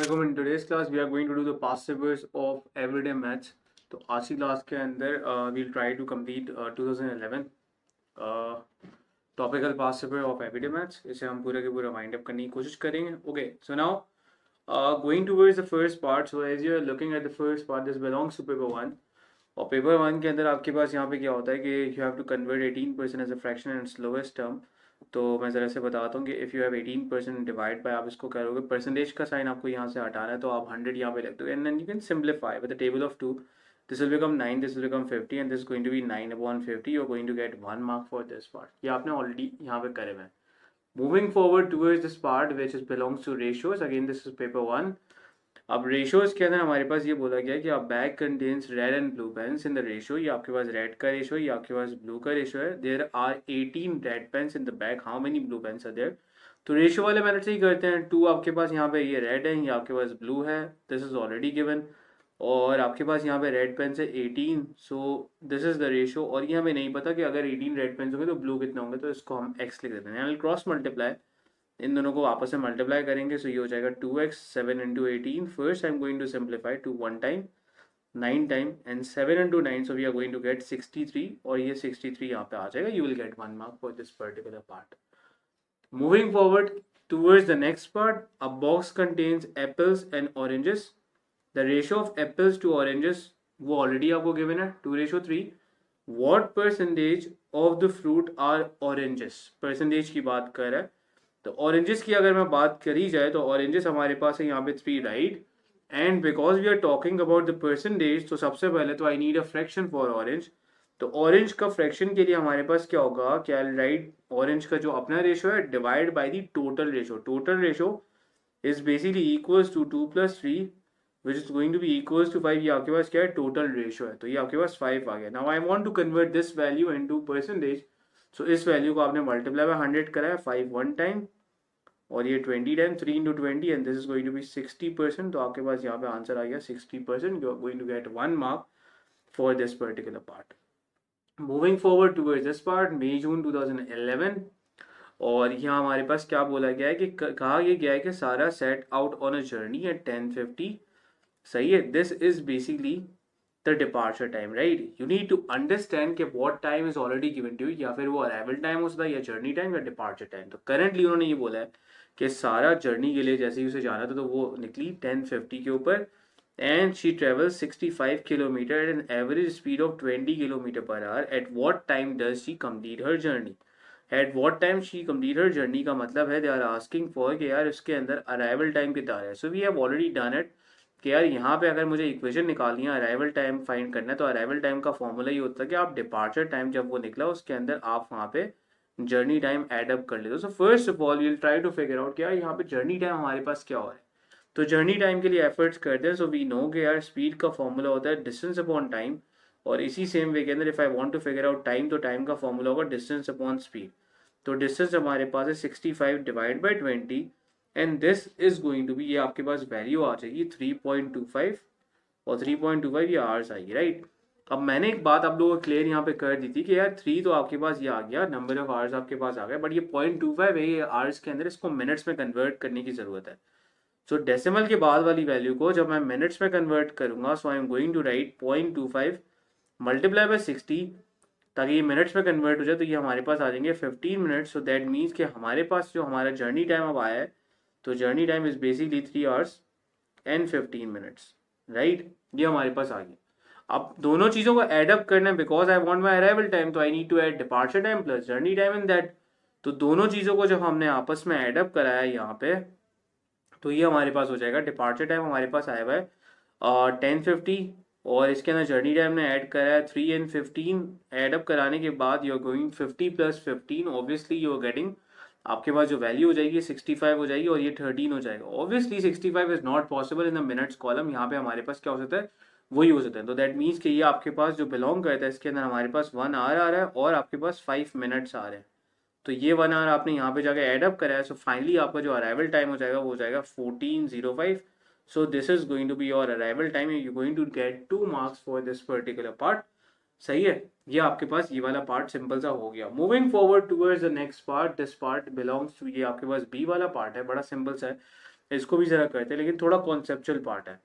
Assalamualaikum. In today's class, we are going to do the past papers of everyday maths. तो आज की class के अंदर we'll try to complete 2011 topical past paper of everyday maths. इसे हम पूरा के पूरा वाइंड अप करने की कोशिश करेंगे. Okay, so now going towards the first part. So as you are looking at the first part, this belongs to paper one. और पेपर वन के अंदर आपके पास यहाँ पे क्या होता है कि you have to convert 18% as a fraction and its lowest term. तो मैं ज़रा से बताता हूँ कि if you have 18% divide by, आप इसको करोगे परसेंटेज का साइन आपको यहाँ से हटाना है, तो आप 100 यहाँ पे लिख दो and then you can simplify with the table of 2. This will become 9, this will become 50 and this going to be 9/50. You are going to get 1 mark for this part. ये आपने ऑलरेडी यहाँ पे करे हुए हैं. Moving forward towards this part which is belongs to ratios. Again this is paper one. अब ratios के अंदर हमारे पास ये बोला गया है कि bag contains red and blue pens in the ratio. ये आपके पास रेड का रेशियो, ये आपके पास ब्लू का रेशियो है. There are 18 red pens in the bag. How many blue pens are there? तो रेशियो वाले मेथड से ही करते हैं. 2 आपके पास यहाँ पे ये रेड है, ये आपके पास ब्लू है. This is already given. और आपके पास यहाँ पे रेड पेन्स है 18. सो दिस इज द रेशियो. और ये हमें नहीं पता कि अगर 18 रेड पेन्स होंगे तो ब्लू कितने होंगे, तो इसको हम x लिख देते हैं. क्रॉस मल्टीप्लाई, इन दोनों को आपस में मल्टीप्लाई करेंगे. सो ये हो जाएगा 2x 7 into 18. First I am going to simplify to 1 time 9 time and 7 into 9. So we are going to get 63. और ये 63 यहाँ पे आ जाएगा. You will get 1 mark for this particular part. Moving forward towards the next part. A box contains apples and oranges. The ratio of apples to oranges वो already आपको given है 2:3. What percentage of the fruit are oranges. Percentage की बात कर रहा है. तो oranges की अगर मैं बात करी जाए तो ऑरेंजेस हमारे पास है यहाँ पे 3, right. And because we are talking about the percentage, तो सबसे पहले तो I need a fraction for orange. तो ऑरेंज का फ्रैक्शन के लिए हमारे पास क्या होगा, क्या राइट, ऑरेंज का जो अपना रेशियो है divide by the total ratio. Total ratio is basically equals to 2 + 3 which is going to be equals to 5. ये आपके पास क्या है, टोटल रेशियो है. तो ये आपके पास 5 आ गया. Now I want to convert this value into percentage. So इस वैल्यू को आपने मल्टीप्लाई बाय 100 करा है. 5 1 टाइम और ये 20 time 3 into 20 and this is going to be 60%. तो आपके पास यहाँ पे आंसर आ गया 60%. You are going to get 1 mark for this particular part. Moving forward towards this part, May June 2011. और यहाँ हमारे पास क्या बोला गया है कि कहा यह गया है कि सारा set out on a journey at 10:50. सही है. This is basically the departure time, right. You need to understand कि what time is already given to you, या फिर वो अराइवल टाइम हो सकता है, या जर्नी टाइम, या डिपार्चर टाइम. तो करंटली उन्होंने ये बोला है कि सारा जर्नी के लिए जैसे ही उसे जाना था तो वो निकली 10:50 के ऊपर. And she travel 65 kilometre at an average speed of 20 kilometre per hour. At what time does she complete her journey. At what time she complete her journey का मतलब है दे आर आस्किंग फॉर कि यार इसके अंदर arrival time कितना है. So we have already done it कि यार यहाँ पे अगर मुझे इक्वेशन निकालनी है, अराइवल टाइम फाइंड करना है, तो अराइवल टाइम का फॉर्मूला ये होता है कि आप डिपार्चर टाइम जब वो निकला उसके अंदर आप वहाँ पे जर्नी टाइम एड अप कर लेते हो. So first of all we'll try to figure out क्या यहाँ पे जर्नी टाइम हमारे पास क्या हो रहा है. तो जर्नी टाइम के लिए एफर्ट्स करते हैं. सो वी नो कि यार स्पीड का फॉर्मूला होता है डिस्टेंस अपॉन टाइम. और इसी सेम वे के अंदर if I want to figure out time, तो टाइम का फॉर्मूला होगा डिस्टेंस अपॉन स्पीड. तो डिस्टेंस हमारे पास है 65 divide by 20 and this is going to be, ये आपके पास वैल्यू आ जाएगी 3.25. और 3.25 ये आवर्स आएगी, राइट. अब मैंने एक बात आप लोगों को क्लियर यहाँ पे कर दी थी कि यार 3 तो आपके पास ये आ गया, नंबर ऑफ आवर्स आपके पास आ गया, बट ये 0.25 है, ये आवर्स के अंदर इसको मिनट्स में कन्वर्ट करने की जरूरत है. सो डेसिमल के बाद वाली वैल्यू को जब मैं मिनट्स में कन्वर्ट करूंगा, so I am going to write 0.25 multiply by 60 ताकि ये मिनट्स में कन्वर्ट हो जाए. तो ये हमारे पास आ जाएंगे 15 मिनट्स. सो दैट मीन्स कि हमारे पास जो हमारा जर्नी टाइम अब आया है, तो journey time is basically 3 hours and 15 minutes, right. ये हमारे पास आ गया. अब दोनों चीज़ों को एड अप करना है because I want my arrival time, तो I need to add departure time plus journey time in that. तो दोनों चीज़ों को जब हमने आपस में एड अप कराया यहाँ पे, तो ये हमारे पास हो जाएगा डिपार्चर टाइम हमारे पास आया हुआ है 10:50. और इसके अंदर जर्नी टाइम ने ऐड करा है 3 and 15. एड अप कराने के बाद you are going 50 + 15. Obviously you are getting, आपके पास जो वैल्यू हो जाएगी 65 हो जाएगी और ये 13 हो जाएगा. Obviously 65 is not possible in the minutes column. यहाँ पे हमारे पास क्या हो सकता है, वही हो सकता है. तो दैट मीन्स कि ये आपके पास जो बिलोंग करता है इसके अंदर हमारे पास 1 आवर आ रहा है और आपके पास 5 मिनट्स आ रहे हैं. तो ये 1 आवर आपने यहाँ पे जाकर एड अप कराया. सो फाइनली आपका जो अराइवल टाइम हो जाएगा वो हो जाएगा 14:05. So this is going to be your arrival time. You're going to get 2 marks for this particular part. सही है. ये आपके पास ये वाला पार्ट सिंपल सा हो गया. Moving forward towards the next part, this part belongs to, ये आपके पास बी वाला पार्ट है, बड़ा सिंपल सा है. इसको भी ज़रा करते हैं, लेकिन थोड़ा कॉन्सेप्चुअल पार्ट है।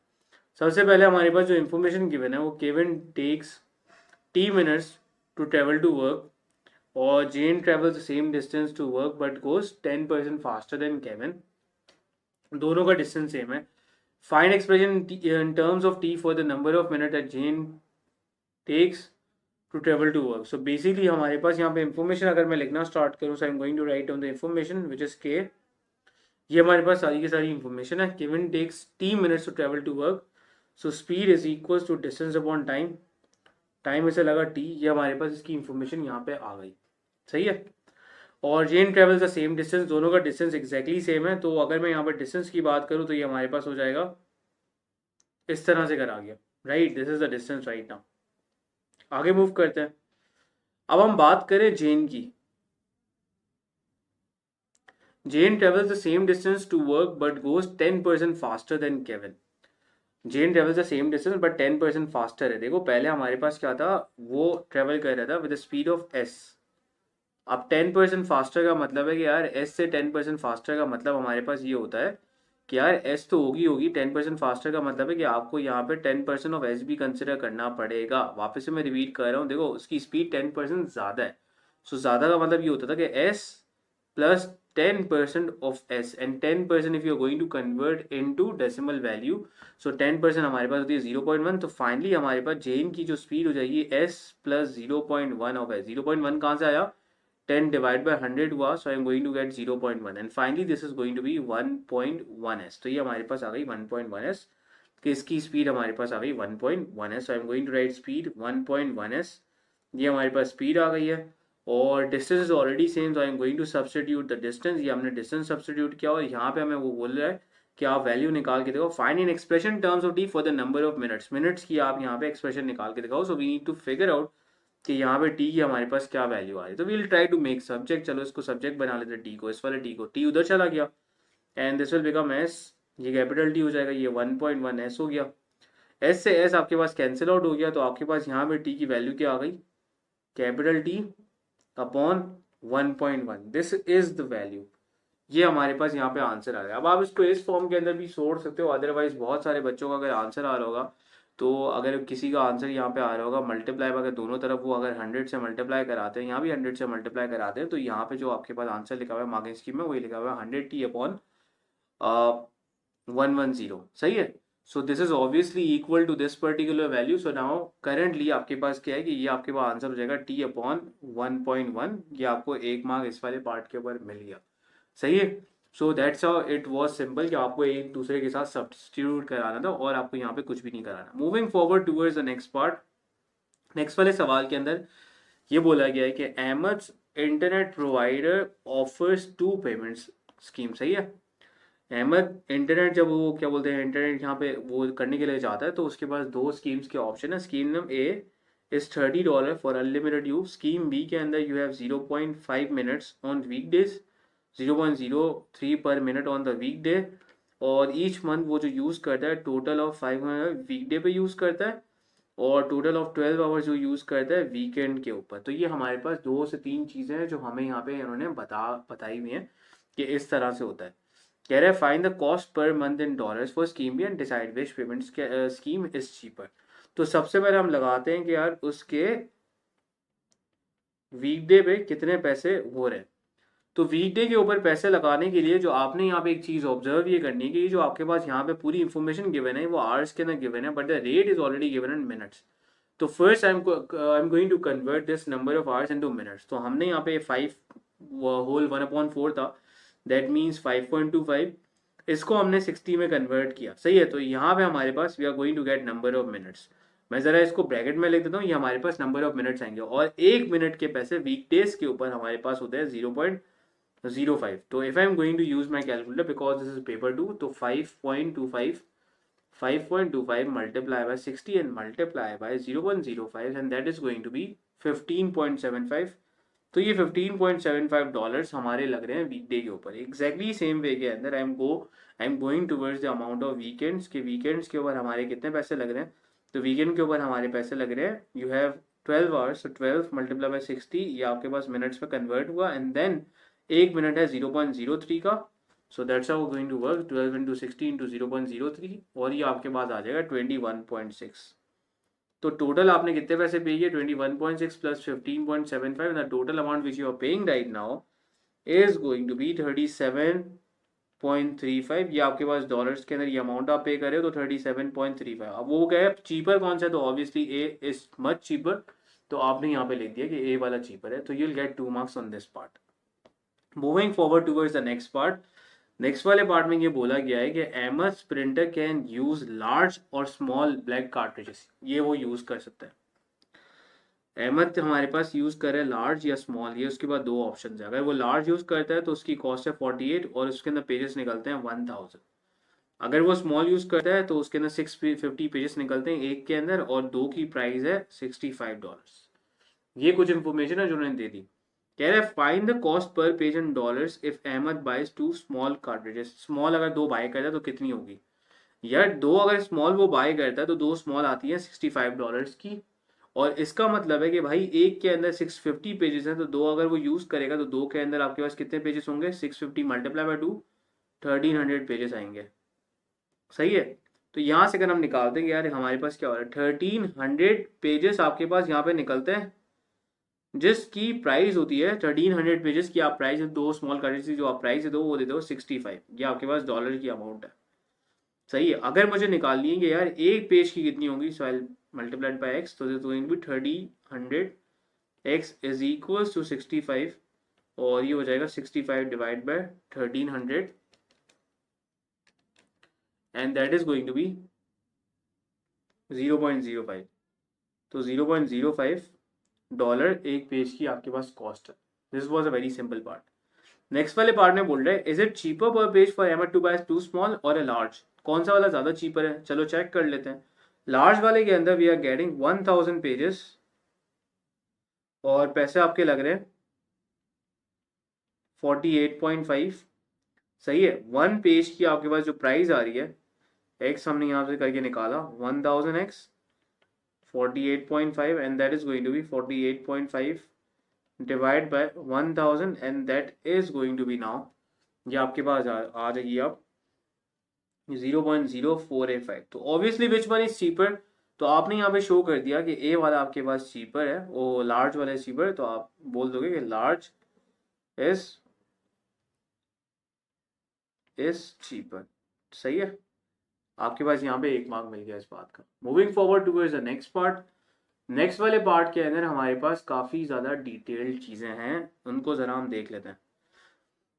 सबसे पहले हमारे पास जो इन्फॉर्मेशन गिवन है वो Kevin takes t minutes to travel to work, or Jane travels the same distance to work but goes 10% faster than Kevin. दोनों का डिस्टेंस सेम है. Find expression in terms of t for the number of minutes that Jane takes to travel to work. So basically हमारे पास यहाँ पे information अगर मैं लिखना स्टार्ट करूँ, so I'm going to write down the information which is k. ये हमारे पास सारी की सारी information है. Kevin takes t minutes to travel to work. So speed is equals to distance upon time. Time इसे लगा t, ये हमारे पास इसकी इंफॉर्मेशन यहाँ पे आ गई. सही है. और जेन ट्रेवल्स द सेम डिस्टेंस, दोनों का डिस्टेंस एग्जैक्टली सेम है. तो अगर मैं यहाँ पर डिस्टेंस की बात करूँ तो ये हमारे पास हो जाएगा इस तरह से करा गया. Right, this is the distance right now. आगे मूव करते हैं. अब हम बात करें जेन की. Jane travels the same distance to work but goes 10% faster than Kevin. Jane travels the same distance but 10% faster है. देखो पहले हमारे पास क्या था, वो ट्रेवल कर रहा था विद स्पीड ऑफ एस. अब 10% फास्टर का मतलब है कि यार एस से 10% फास्टर का मतलब हमारे पास ये होता है कि यार एस तो होगी 10% फास्टर का मतलब है कि आपको यहाँ पे 10% ऑफ एस भी कंसिडर करना पड़ेगा. वापस से मैं रिपीट कर रहा हूँ, देखो उसकी स्पीड 10% ज़्यादा है. सो ज़्यादा का मतलब ये होता था कि S plus 10% of s, and 10% if you are going to convert into decimal value, so 10% हमारे पास होती है 0.1. तो फाइनली हमारे पास जेन की जो स्पीड हो जाएगी s plus 0.1 ऑफ s. 0.1 कहाँ से आया, 10 डिवाइड बाय 100 हुआ, so I am going to get 0.1 and finally this is going to be 1.1s. तो ये हमारे पास आ गई 1.1s, कि इसकी स्पीड हमारे पास आ गई 1.1s. so I am going to write speed 1.1s. ये हमारे पास स्पीड आ गई है. और डिस्टेंस इज ऑलरेडी सेम, तो I am going to substitute the distance. ये हमने डिस्टेंस सब्सटीट्यूट किया और यहाँ पे हमें वो बोल रहा है कि आप वैल्यू निकाल के देखो. Find in expression terms of T for the number of minutes. Minutes की आप यहाँ पे एक्सप्रेशन निकाल के दिखाओ. So we need to figure out कि यहाँ पे टी की हमारे पास क्या वैल्यू आ रही है. तो we will try to make subject. चलो इसको सब्जेक्ट बना लेते हैं टी को, इस वाले टी को. टी उधर चला गया and this will become S. ये कैपिटल टी हो जाएगा, ये 1.1s हो गया. एस से एस आपके पास कैंसिल आउट हो गया, तो आपके पास यहाँ पे टी की वैल्यू क्या आ गई, capital T upon 1.1. This is the value. ये हमारे पास यहाँ पे आंसर आ गया. अब आप इसको इस फॉर्म के अंदर भी छोड़ सकते हो, अदरवाइज बहुत सारे बच्चों का अगर आंसर आ रहा होगा, तो अगर किसी का आंसर यहाँ पे आ रहा होगा मल्टीप्लाई, अगर दोनों तरफ वो अगर 100 से मल्टीप्लाई कराते हैं, यहाँ भी 100 से मल्टीप्लाई कराते हैं, तो यहाँ पे जो आपके पास आंसर लिखा हुआ है मार्किंग स्कीम में, वही लिखा हुआ है 100t अपॉन 110. सही है. So this is obviously equal to this particular value. So now currently आपके पास क्या है कि ये आपके पास आंसर हो जाएगा t अपॉन 1.1. ये आपको एक मार्क इस वाले पार्ट के ऊपर मिल गया. सही है. सो that's how it was simple, कि आपको एक दूसरे के साथ सब्स्टिट्यूट कराना था और आपको यहाँ पे कुछ भी नहीं कराना. Moving forward towards the next part. Next वाले सवाल के अंदर ये बोला गया है कि Ahmed internet provider offers 2 payments scheme. सही है. अहमद इंटरनेट जब वो क्या बोलते हैं इंटरनेट यहाँ पे वो करने के लिए जाता है, तो उसके पास 2 स्कीम्स के ऑप्शन है. Scheme number A is $30 for unlimited use. Scheme B के अंदर you have 0.5 minutes on weekdays, 0.03 per minute on the वीकडे, और ईच मंथ वो जो यूज़ करता है टोटल ऑफ 500 वीकडे पे यूज़ करता है, और टोटल ऑफ 12 आवर्स जो यूज़ करता है वीकेंड के ऊपर. तो ये हमारे पास 2 से 3 चीज़ें हैं जो हमें यहाँ पे इन्होंने बताई हुई हैं कि इस तरह से होता है. कह रहे हैं find the cost per month in dollars for scheme B and decide which payment scheme is cheaper. तो सबसे पहले हम लगाते हैं कि यार उसके वीकडे पे कितने पैसे हो रहे हैं. तो वीकडे के ऊपर पैसे लगाने के लिए जो आपने यहाँ पे एक चीज ऑब्जर्व ये करनी है कि जो आपके पास यहाँ पे पूरी इंफॉर्मेशन गिवन है वो आवर्स के अंदर गिवन है, but the rate is already given in minutes. तो first I am going to convert this number of hours into minutes. तो हमने यहाँ पे 5 होल 1/4 था, दैट मीन्स 5.25. इसको हमने 60 में कन्वर्ट किया. सही है. तो यहाँ पे हमारे पास we are going to get number of minutes. मैं जरा इसको ब्रैकेट में लिख देता हूँ. ये हमारे पास नंबर ऑफ मिनट्स आएंगे, और 1 मिनट के पैसे वीकडेज के ऊपर हमारे पास होते हैं 0.05. तो if I am going to use my calculator because this is paper 2, तो 5.25 multiply by 60 and multiply by 0.05 and that is going to be 15.75. तो ये $15.75 हमारे लग रहे हैं वीकडे के ऊपर. एग्जैक्टली सेम वे के अंदर आई am going towards the amount of weekends. के वीकेंड्स के ऊपर हमारे कितने पैसे लग रहे हैं. तो वीकेंड के ऊपर हमारे पैसे लग रहे हैं, यू हैव 12 आवर्स, तो 12 मल्टीप्लाई बाय 60, ये आपके पास मिनट्स में कन्वर्ट हुआ, एंड देन 1 मिनट है 0.03 का, so that's how going to work 12 into 60 into 0.03 और ये आपके पास आ जाएगा 21.6। तो टोटल आपने कितने पैसे पे किए 21.6 plus 15.75 the total amount which you are paying right now is going to be 37.35। ये आपके पास डॉलर्स के अंदर ये अमाउंट आप पे करे हो तो 37.35। अब वो क्या है चीपर कौन सा है, तो obviously A is much cheaper, तो आपने यहाँ पे लिख दिया कि ए वाला चीपर है, तो you will get 2 marks on this part. Moving forward towards the next part, next वाले पार्ट में ये बोला गया है कि Ahmed printer can use large और स्मॉल ब्लैक कार्ट्रिजेस, ये वो यूज कर सकता है। अहमद हमारे पास यूज करे लार्ज या स्मॉल, ये उसके बाद दो ऑप्शन है। अगर वो लार्ज यूज करता है तो उसकी कॉस्ट है 48 और उसके अंदर पेजेस निकलते हैं 1000। अगर वो स्मॉल यूज करता है तो उसके अंदर 650 पेजेस निकलते हैं एक के अंदर और दो की प्राइस है $65। ये कुछ इंफॉर्मेशन है जो उन्होंने दे दी। कह रहे find the cost per page in dollars if Ahmed buys 2 small cartridges. Small अगर दो बाय करता है तो कितनी होगी यार, दो अगर स्मॉल वो बाय करता है तो दो स्मॉल आती है $65 की, और इसका मतलब है कि भाई एक के अंदर 650 पेजेस हैं तो दो अगर वो यूज करेगा तो दो के अंदर आपके पास कितने पेजेस होंगे 650 मल्टीप्लाई बाय 2 1300 पेजेस आएंगे। सही है, तो यहाँ से अगर हम निकालते हैं यार हमारे पास क्या हो रहा है 1300 पेजेस आपके पास यहाँ पे निकलते हैं जिसकी प्राइस होती है 1300 पेजेस की आप प्राइस दो स्मॉल करेंसी जो आप प्राइस दो वो दे दो 65, ये आपके पास डॉलर की अमाउंट है। सही है, अगर मुझे निकालनी है कि यार एक पेज की कितनी होगी so I multiplied by X, तो this going to be 1300 X is equals to 65 और ये हो जाएगा 65 divide by 1300 and that is going to be 0.05। तो $0.05 एक पेज की आपके पास कॉस्ट है। This was a very simple part. Next वाले पार्ट में बोल रहे हैं is it cheaper per page for Ahmed to buy two small और ए लार्ज, कौन सा वाला ज्यादा चीपर है, चलो चेक कर लेते हैं। लार्ज वाले के अंदर वी आर गेटिंग 1000 पेजेस और पैसे आपके लग रहे हैं 48.5। सही है, वन पेज की आपके पास जो प्राइस आ रही है एक्स हमने यहाँ से करके निकाला 1000 x 48.5 and that is going to be 48.5 divide by 1000 and that is going to be now ये आपके पास आ जाएगी अब 0.0485। तो obviously which one is cheaper, तो आपने यहाँ पे शो कर दिया कि ए वाला आपके पास चीपर है, वो लार्ज वाला चीपर है, तो आप बोल दोगे कि लार्ज इज चीपर। सही है, आपके पास यहाँ पे एक मार्क मिल गया इस बात का। Moving forward towards the next part, next वाले पार्ट के अंदर हमारे पास काफी ज्यादा डिटेल्ड चीजें हैं, उनको जरा हम देख लेते हैं।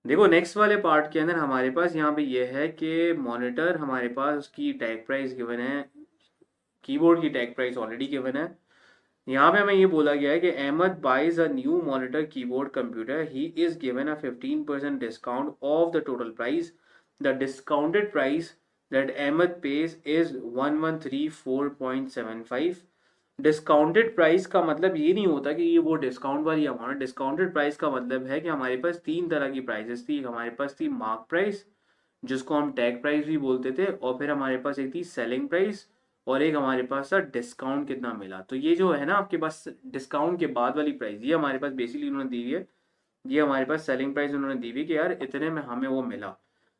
देखो नेक्स्ट वाले पार्ट के अंदर हमारे पास यहाँ पे ये है कि मॉनिटर हमारे पास उसकी टैग प्राइस गिवन है, कीबोर्ड की टैग प्राइस ऑलरेडी गिवन है। यहाँ पे हमें ये बोला गया है कि Ahmed buys a new monitor keyboard computer, he is given a 15% discount off the total price, the discounted price that Ahmed pays is 1134.75। Discounted price का मतलब ये नहीं होता कि ये वो डिस्काउंट वाली अमाउंट, डिस्काउंटेड प्राइस का मतलब है कि हमारे पास तीन तरह की प्राइसेस थी। हमारे पास थी मार्क प्राइस जिसको हम टैग प्राइस भी बोलते थे, और फिर हमारे पास एक थी सेलिंग प्राइस और एक हमारे पास था डिस्काउंट कितना मिला। तो ये जो है ना आपके पास डिस्काउंट के बाद वाली प्राइस, ये हमारे पास बेसिकली उन्होंने दी हुई है, ये हमारे पास सेलिंग प्राइस उन्होंने दी हुई है कि यार इतने में हमें वो मिला,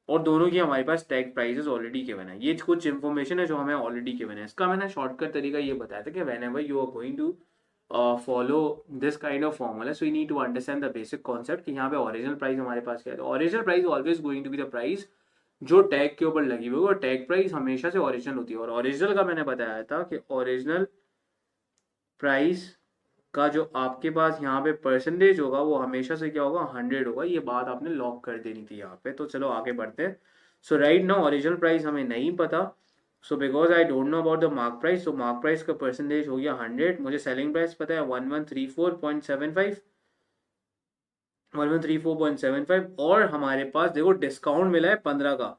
और दोनों की हमारे पास टैग प्राइसेस ऑलरेडी गिवन है। ये कुछ इन्फॉर्मेशन है जो हमें ऑलरेडी गिवन है। इसका मैंने शॉर्टकट तरीका ये बताया था कि whenever you are going to follow this kind of formula so you need to understand the basic concept कि यहाँ पे ओरिजिनल प्राइस हमारे पास क्या है। तो original price always going to be the price जो टैग के ऊपर लगी हुई है, और टैग प्राइस हमेशा से ओरिजिनल होती है। और ओरिजिनल का मैंने बताया था कि ओरिजिनल प्राइस का जो आपके पास यहाँ पे परसेंटेज होगा वो हमेशा से क्या होगा 100 होगा। ये बात आपने लॉक कर देनी थी यहाँ पे। तो चलो आगे बढ़ते हैं। सो राइट नाउ ओरिजिनल प्राइस हमें नहीं पता, so because I don't know about the mark price, तो मार्क प्राइस का परसेंटेज हो गया 100। मुझे सेलिंग प्राइस पता है 1134.75 और हमारे पास देखो डिस्काउंट मिला है 15 का।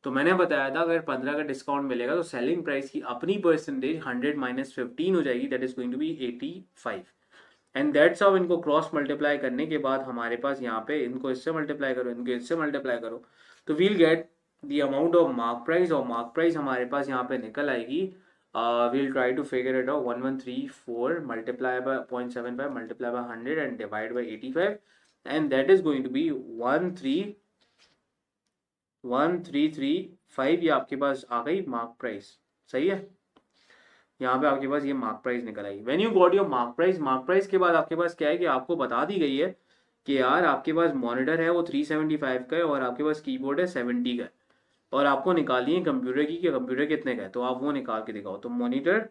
तो मैंने बताया था अगर 15 का डिस्काउंट मिलेगा तो सेलिंग प्राइस की अपनी परसेंटेज 100 माइनस 15 हो जाएगी, that is going to be 85। And that's how इनको क्रॉस मल्टीप्लाई करने के बाद हमारे पास यहाँ पे इनको इससे मल्टीप्लाई करो, इनको इससे मल्टीप्लाई करो, तो we'll get the amount of mark price, और मार्क प्राइस हमारे पास यहाँ पे निकल आएगी। We'll try to figure it out 1134 multiply by 0.75 multiply by 100 and divide by 85 and that is going to be 13 1335 ये आपके पास आ गई मार्क प्राइस, सही है। यहाँ पे आपके पास ये मार्क प्राइस निकल आई। When you got your mark price के बाद आपके पास क्या है कि आपको बता दी गई है कि यार आपके पास मॉनिटर है वो 375 का है और आपके पास कीबोर्ड है 70 का है, और आपको निकालनी है कंप्यूटर की कि कंप्यूटर कितने का है, तो आप वो निकाल के दिखाओ। तो मॉनिटर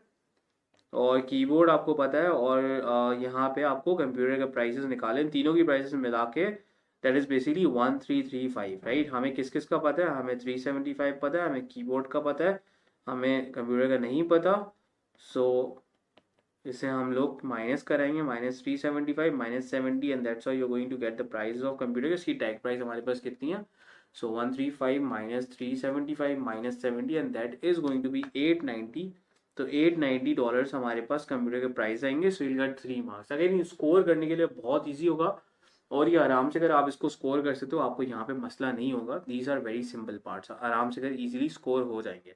और कीबोर्ड आपको पता है, और यहाँ पे आपको कंप्यूटर के प्राइसेस निकाले, तीनों की प्राइसेस मिला के दैट इज बेसिकली 1335, राइट। हमें किस किस का पता है, हमें 375 पता है, हमें कीबोर्ड का पता है, हमें कंप्यूटर का नहीं पता। सो इसे हम लोग माइनस कराएंगे, -375 -70, and that's why you are going to get the price of computer. इसकी टैग प्राइस हमारे पास कितनी है, so 135 -375 -70, and that is going to be 890। तो $890 हमारे पास कंप्यूटर के प्राइस आएंगे। So you get 3 marks. अगर स्कोर करने के लिए बहुत ईजी होगा, और ये आराम से अगर आप इसको स्कोर कर सकते हो, आपको यहाँ पे मसला नहीं होगा। These are very simple parts, आराम से अगर इजीली स्कोर हो जाएंगे।